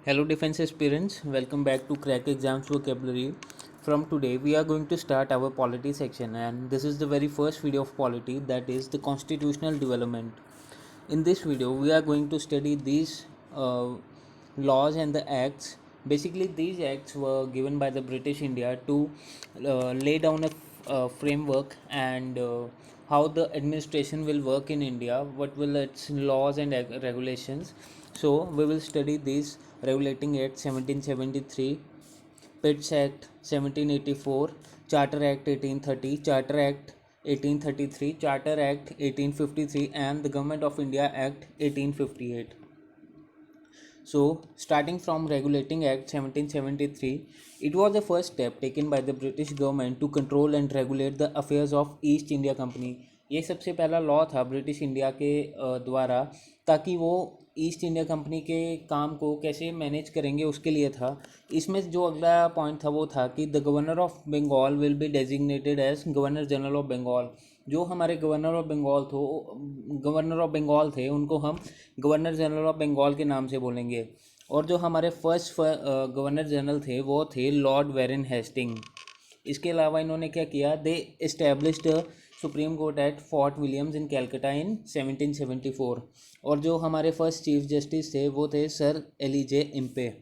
Hello defense aspirants, welcome back to Crack Exams Vocabulary. From today we are going to start our polity section, and this is the very first video of polity, that is the constitutional development. In this video we are going to study these laws and the acts. Basically these acts were given by the British India to lay down a framework and how the administration will work in India, what will its laws and regulations. So we will study these regulating Act 1773, Pitts Act 1784, Charter Act 1830, Charter Act 1833, Charter Act 1853, and the Government of India Act 1858. So, starting from Regulating Act 1773, it was the first step taken by the British government to control and regulate the affairs of East India Company. ये सबसे पहला law था British India के द्वारा, ताकि वो east India company के काम को कैसे मैनेज करेंगे उसके लिए था. इसमें जो अगला पॉइंट था वो था कि the governor of Bengal will be designated as governor general of Bengal. जो हमारे गवर्नर ऑफ बंगाल थे उनको हम गवर्नर जनरल ऑफ बंगाल के नाम से बोलेंगे. और जो हमारे फर्स्ट गवर्नर जनरल थे वो थे लॉर्ड वेरन हेस्टिंग. इसके अलावा इन्होंने क्या किया, they established supreme court at Fort Williams in Calcutta in 1774. और जो हमारे फर्स्ट चीफ जस्टिस थे वो थे सर एलिजे इम्पे.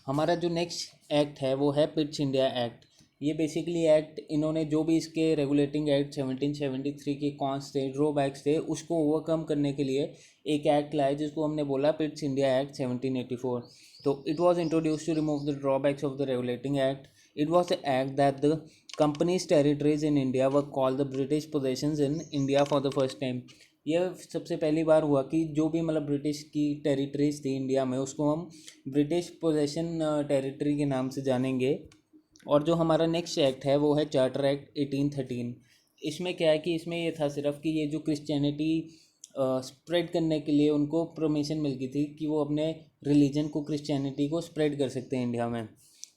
हमारा जो नेक्स्ट एक्ट है वो है पिट्स इंडिया एक्ट. ये बेसिकली एक्ट इन्होंने जो भी इसके रेगुलेटिंग एक्ट 1773 के कॉन्स थे, ड्रॉबैक्स थे, उसको ओवरकम करने के लिए एक एक्ट लाया जिसको हमने बोला पिट्स इंडिया एक्ट 1784. तो it was introduced to remove the drawbacks of the regulating act. It was the act that the company's territories in India were called the British possessions in India for the first time. यह सबसे पहली बार हुआ कि जो भी मतलब British की territories थी इंडिया में उसको हम ब्रिटिश पोजेशन टेरिटरी के नाम से जानेंगे. और जो हमारा नेक्स्ट एक्ट है वो है चार्टर एक्ट 1813. इसमें क्या है कि इसमें ये था सिर्फ कि ये जो क्रिश्चियनिटी स्प्रेड करने के लिए उनको परमिशन मिल गई थी कि वो अपने रिलीजन को, क्रिश्चियनिटी को स्प्रेड कर सकते हैं इंडिया में.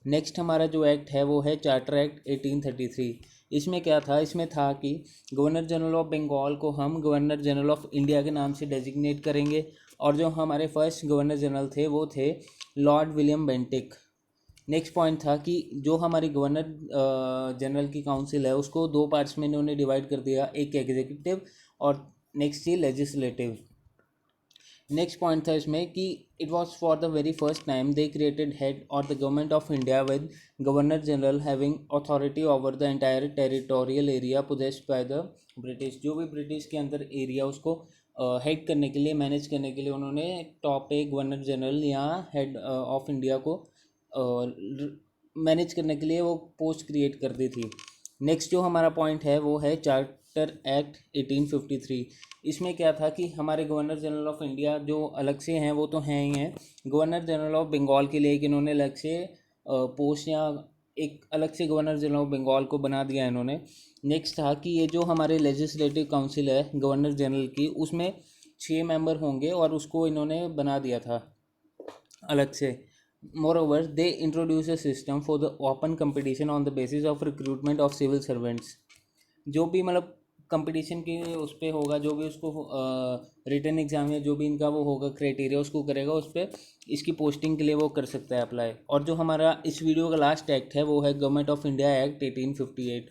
नेक्स्ट हमारा जो एक्ट है वो है चार्टर एक्ट 1833. इसमें क्या था, इसमें था कि गवर्नर जनरल ऑफ बंगाल को हम गवर्नर जनरल ऑफ इंडिया के नाम से डेजिग्नेट करेंगे. और जो हमारे फर्स्ट गवर्नर जनरल थे वो थे Lord William Bentinck. Next point था कि जो हमारी गवर्नर जनरल की काउंसिल है उसको दो पार्ट्स में इन्होंने डिवाइड कर दिया, एक एग्जीक्यूटिव और नेक्स्ट थी लेजिस्लेटिव. नेक्स्ट पॉइंट था इसमें कि it was for the very first time they created head और the government of India with governor general having authority over the entire territorial area possessed by the British. जो भी British के अंदर area उसको head करने के लिए, manage करने के लिए उन्होंने टॉप पे गवर्नर जनरल या हेड ऑफ इंडिया को मैनेज करने के लिए वो पोस्ट क्रिएट कर दी थी. नेक्स्ट जो हमारा पॉइंट है वो है चार्टर एक्ट 1853. इसमें क्या था कि हमारे गवर्नर जनरल ऑफ इंडिया जो अलग से हैं वो तो हैं ही हैं, गवर्नर जनरल ऑफ बंगाल के लिए एक इन्होंने अलग से पोस्ट या एक अलग से गवर्नर जनरल ऑफ बंगाल को बना दिया इन्होंने. नेक्स्ट था कि ये जो हमारे लेजिस्लेटिव काउंसिल है गवर्नर जनरल की, उसमें 6 मेंबर होंगे और उसको इन्होंने बना दिया था अलग से. Moreover, they introduce a system for the open competition on the basis of recruitment of civil servants. जो भी मतलब कंपटीशन की उस पर होगा, जो भी उसको रिटन एग्ज़ाम या जो भी इनका वो होगा क्राइटेरिया उसको करेगा, उस पर इसकी पोस्टिंग के लिए वो कर सकता है अप्लाई. और जो हमारा इस वीडियो का लास्ट एक्ट है वो है गवर्नमेंट ऑफ इंडिया एक्ट 1858.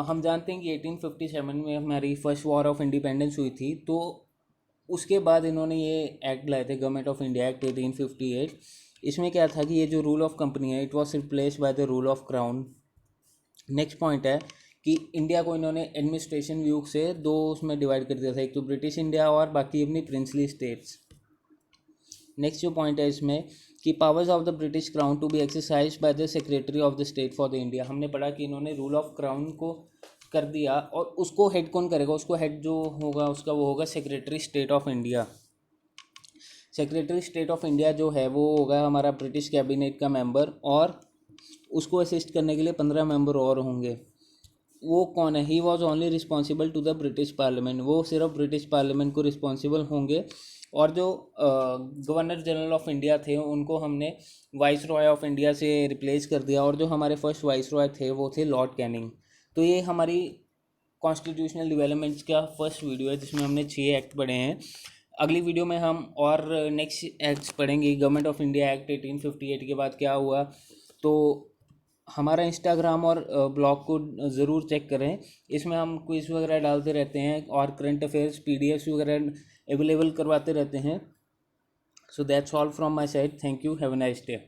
हम जानते हैं कि 1857 में हमारी फर्स्ट वॉर ऑफ इंडिपेंडेंस हुई थी, तो उसके बाद इन्होंने ये एक्ट लाए थे गवर्नमेंट ऑफ इंडिया एक्ट 1858. इसमें क्या था कि ये जो रूल ऑफ कंपनी है it was replaced by the rule of crown. Next point है कि इंडिया को इन्होंने एडमिनिस्ट्रेशन व्यू से दो उसमें डिवाइड कर दिया था, एक तो ब्रिटिश इंडिया और बाकी अपनी प्रिंसली स्टेट्स. नेक्स्ट जो पॉइंट है इसमें कि powers of the British crown to be exercise by the secretary of the state for the India. हमने पढ़ा कि इन्होंने रूल ऑफ क्राउन को कर दिया और उसको हेड कौन करेगा, उसको हेड जो होगा उसका वो होगा secretary state of India. Secretary state of India जो है वो होगा हमारा ब्रिटिश कैबिनेट का मेंबर, और उसको असिस्ट करने के लिए 15 मेंबर और होंगे. वो कौन है, he was only responsible to the British parliament. वो सिर्फ ब्रिटिश पार्लियामेंट को रिस्पॉन्सिबल होंगे. और जो गवर्नर जनरल ऑफ इंडिया थे उनको हमने वाइस रॉय ऑफ इंडिया से रिप्लेस कर दिया, और जो हमारे फर्स्ट वाइस रॉय थे वो थे लॉर्ड कैनिंग. तो ये हमारी कॉन्स्टिट्यूशनल डेवलपमेंट्स का फर्स्ट वीडियो है जिसमें हमने 6 एक्ट पढ़े हैं. अगली वीडियो में हम और नेक्स्ट एक्ट्स पढ़ेंगे, गवर्नमेंट ऑफ इंडिया एक्ट 1858 के बाद क्या हुआ। तो हमारा इंस्टाग्राम और ब्लॉग को ज़रूर चेक करें, इसमें हम क्विज वगैरह डालते रहते हैं और करंट अफेयर्स पीडीएफ्स वगैरह अवेलेबल करवाते रहते हैं। So that's all from my side, thank you, have a nice day.